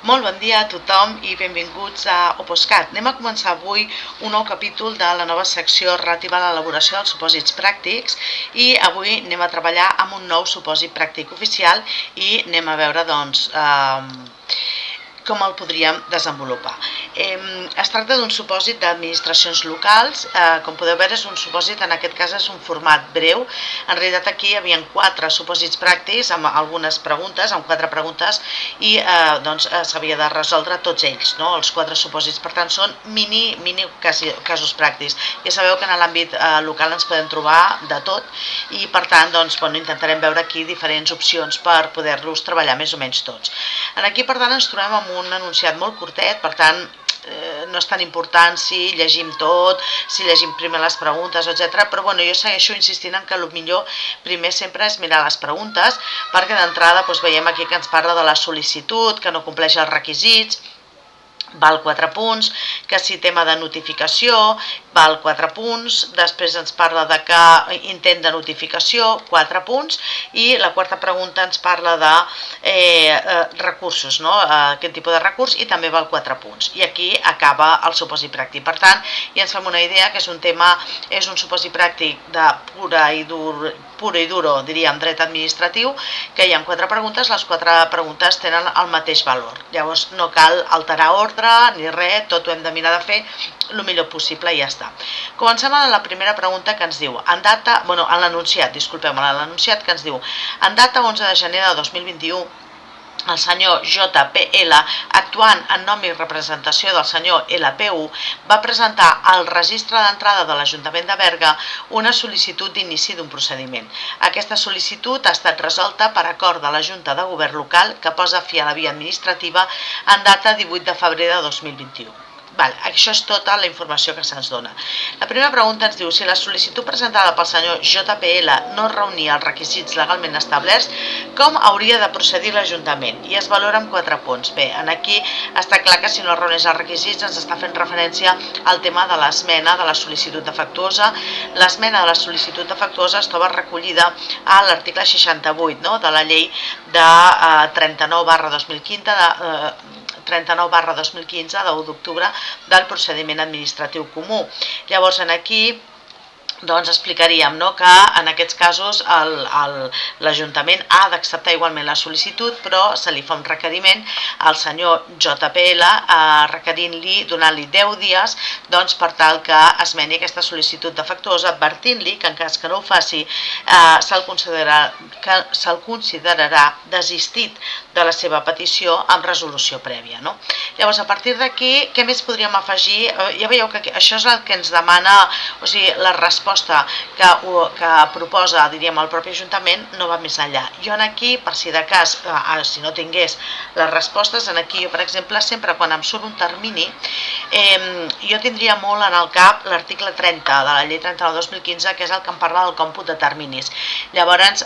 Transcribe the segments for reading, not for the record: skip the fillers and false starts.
Molt bon dia a tothom i benvinguts a Oposcat. Anem a començar avui un nou capítol de la nova secció relativa a l'elaboració dels supòsits pràctics i avui anem a treballar amb un nou supòsit pràctic oficial i anem a veure com el podríem desenvolupar. Es tracta d'un supòsit d'administracions locals, com podeu veure és un supòsit, en aquest cas és un format breu. En realitat aquí hi havia 4 supòsits pràctics amb algunes preguntes, amb 4 preguntes i s'havia de resoldre tots ells, no? Els 4 supòsits, per tant són mini casos pràctics. Ja sabeu que en l'àmbit local ens podem trobar de tot i per tant intentarem veure aquí diferents opcions per poder-los treballar més o menys tots. Aquí per tant ens trobem amb un enunciat molt curtet, per tant no és tan important si llegim tot, si llegim primer les preguntes, etc. Però jo segueixo insistint en que el millor primer sempre és mirar les preguntes, perquè d'entrada veiem aquí que ens parla de la sol·licitud, que no compleix els requisits, val 4 punts, que si tema de notificació, val 4 punts, després ens parla de que intent de notificació, 4 punts, i la quarta pregunta ens parla de recursos, no? Aquest tipus de recurs, i també val 4 punts. I aquí acaba el supòsit pràctic. Per tant, ja ens fem una idea que és un supòsit pràctic de pura i duro, diríem, dret administratiu, que hi ha 4 preguntes, les 4 preguntes tenen el mateix valor. Llavors no cal alterar ordre ni res, tot ho hem de mirar de fer el millor possible i ja està. Comencem amb la primera pregunta que ens diu, en l'anunciat que ens diu, en data 11 de gener de 2021, el senyor JPL, actuant en nom i representació del senyor LPU, va presentar al registre d'entrada de l'Ajuntament de Berga una sol·licitud d'inici d'un procediment. Aquesta sol·licitud ha estat resolta per acord de la Junta de Govern local que posa fi a la via administrativa en data 18 de febrer de 2021. Això és tota la informació que se'ns dona. La primera pregunta ens diu si la sol·licitud presentada pel senyor JPL no reunia els requisits legalment establerts, com hauria de procedir l'Ajuntament? I es valora amb 4 punts. Bé, aquí està clar que si no reuneix els requisits ens està fent referència al tema de l'esmena de la sol·licitud defectuosa. L'esmena de la sol·licitud defectuosa es troba recollida a l'article 68, no?, de la llei de 39/2015 de 1 d'octubre del procediment administratiu comú. Llavors aquí explicaríem que en aquests casos l'Ajuntament ha d'acceptar igualment la sol·licitud, però se li fa un requeriment al senyor JPL requerint-li, donant-li 10 dies per tal que esmeni aquesta sol·licitud defectuosa, advertint-li que en cas que no ho faci se'l considerarà desistit de la seva petició amb resolució prèvia. Llavors, a partir d'aquí, què més podríem afegir? Ja veieu que això és el que ens demana, o sigui, la resposta que proposa, diríem, el propi Ajuntament no va més enllà. Jo aquí, per si de cas, si no tingués les respostes, aquí jo, per exemple, sempre quan em surt un termini, jo tindria molt en el cap l'article 30 de la llei 39/2015, que és el que em parla del còmput de terminis. Llavors,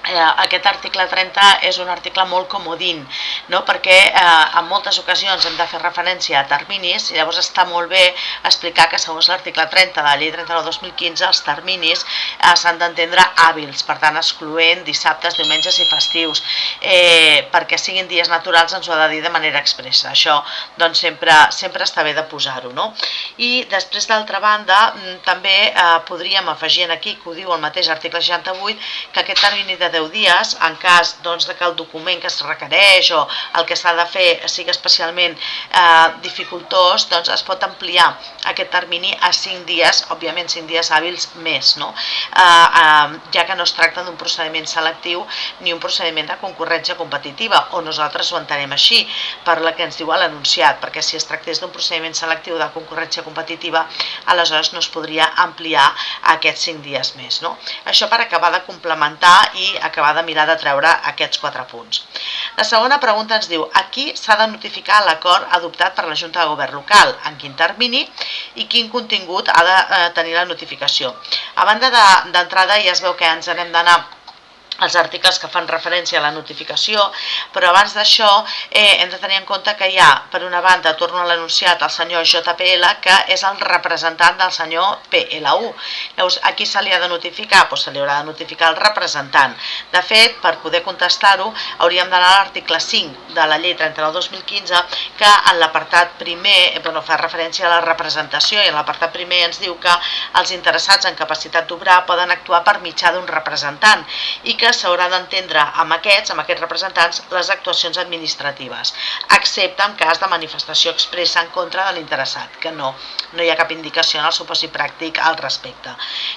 aquest article 30 és un article molt comodín, perquè en moltes ocasions hem de fer referència a terminis i llavors està molt bé explicar que segons l'article 30 de la llei 39/2015 els terminis s'han d'entendre hàbils, per tant excloent dissabtes, diumenges i festius, perquè siguin dies naturals ens ho ha de dir de manera expressa. Això sempre està bé de posar-ho. I després, d'altra banda, també podríem afegir aquí, que ho diu el mateix article 68, que aquest termini de 10 dies, en cas que el document que es requereix o el que s'ha de fer sigui especialment dificultós, es pot ampliar aquest termini a 5 dies, òbviament 5 dies hàbils més, ja que no es tracta d'un procediment selectiu ni un procediment de concurrència competitiva, o nosaltres ho entenem així, per la que ens diu l'enunciat, perquè si es tractés d'un procediment selectiu de concurrència competitiva, aleshores no es podria ampliar aquests 5 dies més. Això per acabar de complementar i acabar de mirar de treure aquests 4 punts. La segona pregunta ens diu, aquí s'ha de notificar l'acord adoptat per la Junta de Govern local, en quin termini i quin contingut ha de tenir la notificació. A banda d'entrada ja es veu que ens n'hem d'anar els articles que fan referència a la notificació, però abans d'això hem de tenir en compte que hi ha, per una banda, torno a l'anunciat, el senyor JPL, que és el representant del senyor PLU. Llavors, a qui se li ha de notificar? Doncs se li haurà de notificar el representant. De fet, per poder contestar-ho, hauríem d'anar a l'article 5 de la llei 39/2015, que en l'apartat primer fa referència a la representació, i en l'apartat primer ens diu que els interessats en capacitat d'obrar poden actuar per mitjà d'un representant i que s'haurà d'entendre amb aquests representants les actuacions administratives, excepte en cas de manifestació expressa en contra de l'interessat, que no hi ha cap indicació en el supòsit pràctic al respecte.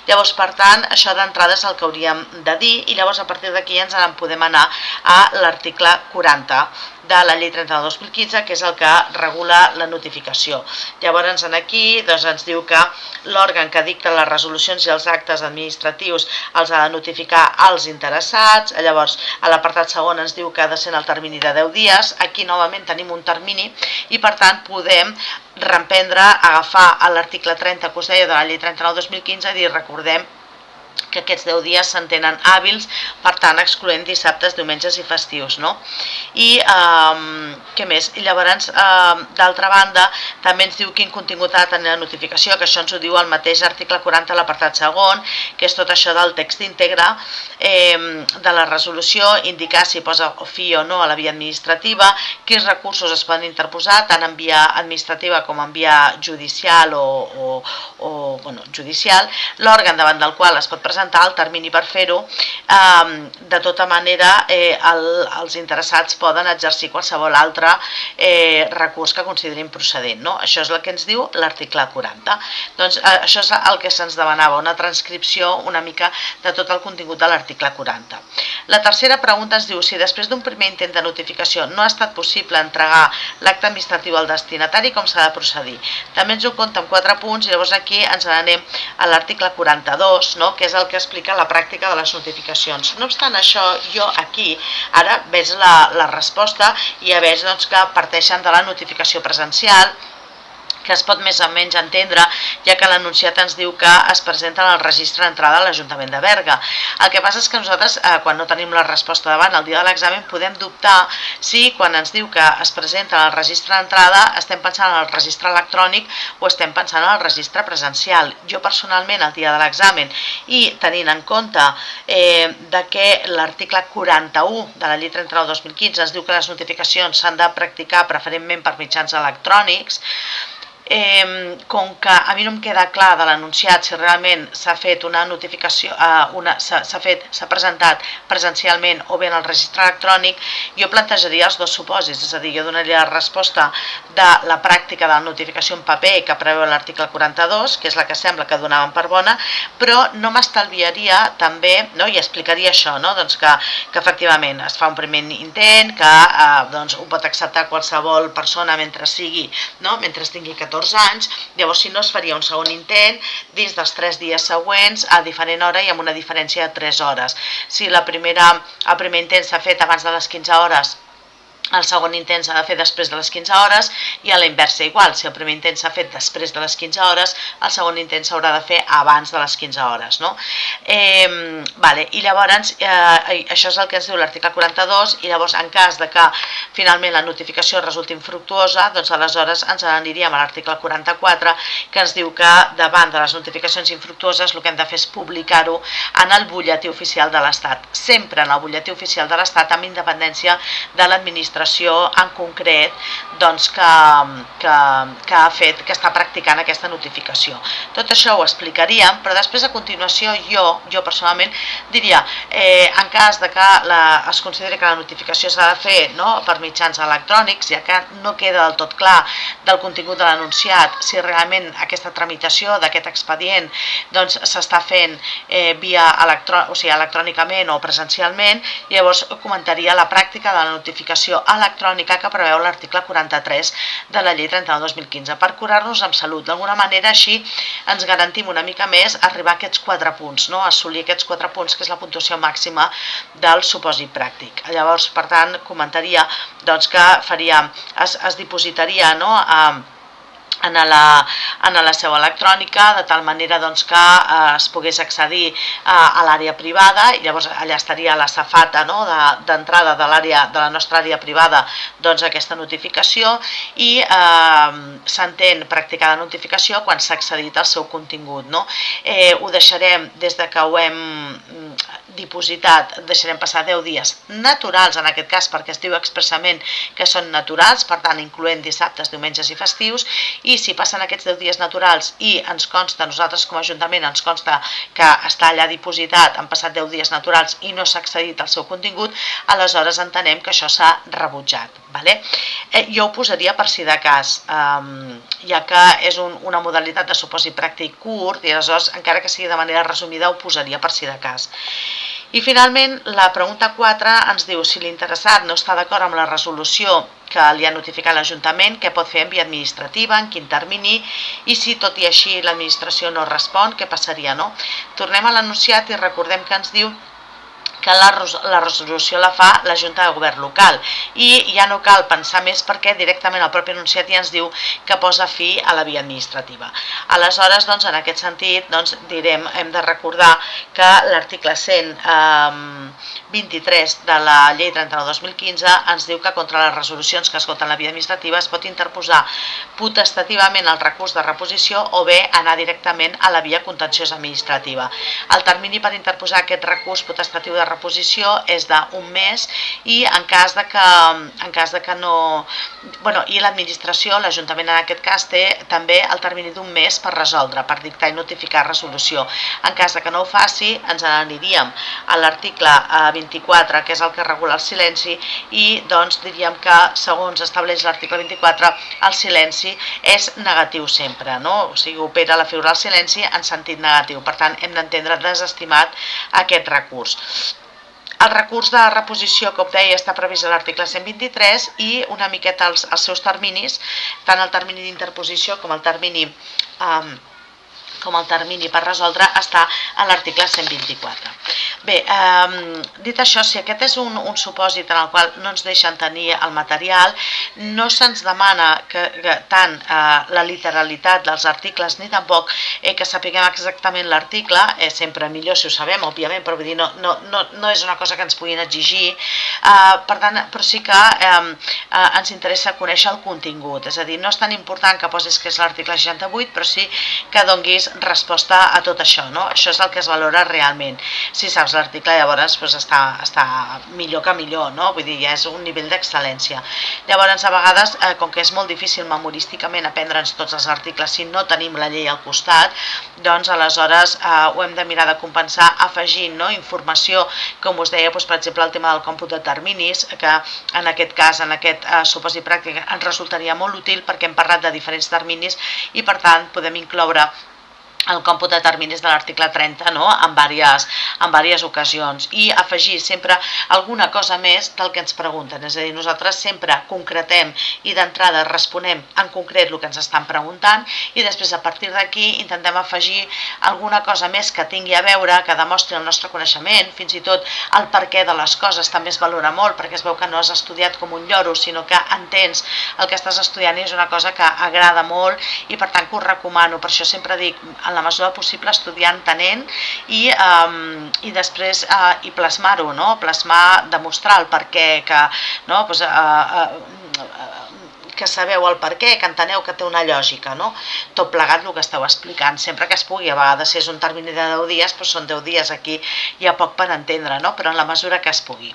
Llavors, per tant, això d'entrada és el que hauríem de dir, i llavors a partir d'aquí ens en podem anar a l'article 40 de la llei 32/2015, que és el que regula la notificació. Llavors, aquí ens diu que l'òrgan que dicta les resolucions i els actes administratius els ha de notificar als interessats. Llavors, a l'apartat segon ens diu que ha de ser en el termini de 10 dies. Aquí, novament, tenim un termini i, per tant, podem reprendre, agafar l'article 30 que us deia de la llei 39/2015 i dir, recordem que aquests 10 dies s'entenen hàbils, per tant, excloent dissabtes, diumenges i festius, no? I què més? I llavors, d'altra banda, també ens diu quin contingut ha de tenir la notificació, que això ens ho diu el mateix article 40 a l'apartat segon, que és tot això del text íntegre de la resolució, indicar si posa fi o no a la via administrativa, quins recursos es poden interposar, tant en via administrativa com en via judicial judicial, l'òrgan davant del qual es pot presentar el termini per fer-ho. De tota manera, els interessats poden exercir qualsevol altre recurs que considerin procedent, no? Això és el que ens diu l'article 40. Doncs això és el que se'ns demanava, una transcripció una mica de tot el contingut de l'article 40. La tercera pregunta ens diu si després d'un primer intent de notificació no ha estat possible entregar l'acte administratiu al destinatari, com s'ha de procedir. També ens ho compta amb 4 punts, i llavors aquí ens n'anem a l'article 42, no? Que és el que explica la pràctica de les notificacions. No obstant això, jo aquí ara veig la resposta i ja veig que parteixen de la notificació presencial, que es pot més o menys entendre, ja que l'anunciat ens diu que es presenta en el registre d'entrada a l'Ajuntament de Berga. El que passa és que nosaltres, quan no tenim la resposta davant, el dia de l'examen, podem dubtar si quan ens diu que es presenta en el registre d'entrada estem pensant en el registre electrònic o estem pensant en el registre presencial. Jo personalment, el dia de l'examen, i tenint en compte que l'article 41 de la llei 39/2015 ens diu que les notificacions s'han de practicar preferentment per mitjans electrònics, com que a mi no em queda clar de l'anunciat si realment s'ha fet una notificació, s'ha presentat presencialment o bé en el registre electrònic, jo plantejaria els dos supòsits, és a dir, jo donaria la resposta de la pràctica de la notificació en paper que preveu l'article 42, que és la que sembla que donaven per bona, però no m'estalviaria també, no, i explicaria això, no? Doncs que efectivament es fa un primer intent, que ho pot acceptar qualsevol persona mentre sigui, no? Mentre tingui 14 anys, llavors si no es faria un segon intent dins dels 3 dies següents a diferent hora i amb una diferència de 3 hores. Si el primer intent s'ha fet abans de les 15 hores, el segon intent s'ha de fer després de les 15 hores i a la inversa igual, si el primer intent s'ha fet després de les 15 hores, el segon intent s'haurà de fer abans de les 15 hores, no? I llavors, això és el que ens diu l'article 42, i llavors en cas de que finalment la notificació resulti infructuosa, doncs aleshores ens n'aniríem a l'article 44, que ens diu que davant de les notificacions infructuoses el que hem de fer és publicar-ho en el butlletí oficial de l'Estat, sempre en el butlletí oficial de l'Estat, amb independència de l'administració en concret que està practicant aquesta notificació. Tot això ho explicaríem, però després a continuació jo personalment diria, en cas de que es consideri que la notificació s'ha de fer per mitjans electrònics, ja que no queda del tot clar del contingut de l'anunciat si realment aquesta tramitació d'aquest expedient s'està fent electrònicament o presencialment, llavors comentaria la pràctica de la notificació electrònica que preveu l'article 43 de la llei 39/2015 per curar-nos amb salut. D'alguna manera així ens garantim una mica més arribar a aquests 4 punts, assolir aquests 4 punts, que és la puntuació màxima del supòsit pràctic. Llavors, per tant, comentaria que es dipositaria en la seu electrònica, de tal manera doncs, que es pogués accedir a l'àrea privada, i llavors allà estaria la safata, no?, d'entrada de la nostra àrea privada, doncs aquesta notificació, i s'entén practicar la notificació quan s'ha accedit al seu contingut, no? Ho deixarem, des de que ho hem dipositat, deixarem passar 10 dies naturals, en aquest cas, perquè es diu expressament que són naturals, per tant incloent dissabtes, diumenges i festius, i si passen aquests 10 dies naturals i ens consta, nosaltres com a Ajuntament ens consta que està allà dipositat, han passat 10 dies naturals i no s'ha accedit al seu contingut, aleshores entenem que això s'ha rebutjat. Vale? Jo ho posaria per si de cas, ja que és una modalitat de supòsit pràctic curt, i aleshores, encara que sigui de manera resumida, ho posaria per si de cas. I finalment, la pregunta 4 ens diu si l'interessat no està d'acord amb la resolució que li ha notificat l'Ajuntament, què pot fer en via administrativa, en quin termini, i si tot i així l'administració no respon, què passaria, no? Tornem a l'enunciat i recordem que ens diu que la resolució la fa la Junta de Govern local, i ja no cal pensar més perquè directament el propi enunciat ja ens diu que posa fi a la via administrativa. Aleshores, doncs, en aquest sentit, doncs, hem de recordar que l'article 123 de la Llei 39/2015 ens diu que contra les resolucions que esgoten la via administrativa es pot interposar potestativament el recurs de reposició o bé anar directament a la via contenciosa administrativa. El termini per interposar aquest recurs potestatiu de reposició és d'un mes, i en cas de que no... I l'administració, l'Ajuntament en aquest cas, té també el termini d'un mes per resoldre, per dictar i notificar resolució. En cas de que no ho faci, ens n'aniríem a l'article 24, que és el que regula el silenci, i doncs diríem que, segons estableix l'article 24, el silenci és negatiu sempre, no? O sigui, opera la figura del silenci en sentit negatiu. Per tant, hem d'entendre desestimat aquest recurs. El recurs de reposició, com deia, està previst a l'article 123, i una miqueta els seus terminis, tant el termini d'interposició com el termini per resoldre, està a l'article 124. Bé, dit això, si aquest és un supòsit en el qual no ens deixen tenir el material, no se'ns demana tant la literalitat dels articles ni tampoc que sapiguem exactament l'article, sempre millor si ho sabem, òbviament, però vull dir, no és una cosa que ens puguin exigir, per tant, però sí que ens interessa conèixer el contingut, és a dir, no és tan important que posis que és l'article 68, però sí que donguis resposta a tot això, no? Això és el que es valora realment. Si saps l'article, llavors està millor que millor, no? Vull dir, ja és un nivell d'excel·lència. Llavors, a vegades, com que és molt difícil memorísticament aprendre'ns tots els articles si no tenim la llei al costat, doncs aleshores ho hem de mirar de compensar afegint informació, com us deia, per exemple, el tema del còmput de terminis, que en aquest cas, en aquest supòsit pràctic, ens resultaria molt útil perquè hem parlat de diferents terminis i, per tant, podem incloure el còmput de terminis de l'article 30 en diverses ocasions, i afegir sempre alguna cosa més del que ens pregunten. És a dir, nosaltres sempre concretem i d'entrada responem en concret el que ens estan preguntant, i després a partir d'aquí intentem afegir alguna cosa més que tingui a veure, que demostri el nostre coneixement, fins i tot el perquè de les coses també es valora molt, perquè es veu que no has estudiat com un lloro, sinó que entens el que estàs estudiant i és una cosa que agrada molt, i per tant que us recomano. Per això sempre dic, en la mesura possible, estudiar entenent i després plasmar-ho, plasmar, demostrar el perquè, que sabeu el perquè, que enteneu que té una lògica, tot plegat el que esteu explicant, sempre que es pugui. A vegades si és un termini de 10 dies, doncs són 10 dies, aquí hi ha poc per entendre, però en la mesura que es pugui.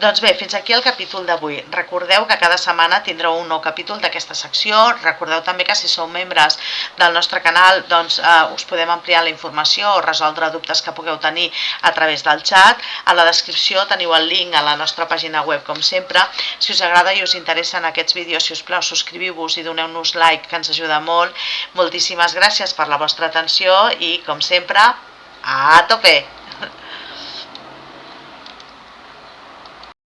Doncs bé, fins aquí el capítol d'avui. Recordeu que cada setmana tindreu un nou capítol d'aquesta secció. Recordeu també que si sou membres del nostre canal, doncs us podem ampliar la informació o resoldre dubtes que pugueu tenir a través del xat. A la descripció teniu el link a la nostra pàgina web, com sempre. Si us agrada i us interessen aquests vídeos, si us plau, subscriviu-vos i doneu-nos like, que ens ajuda molt. Moltíssimes gràcies per la vostra atenció i, com sempre, a tope!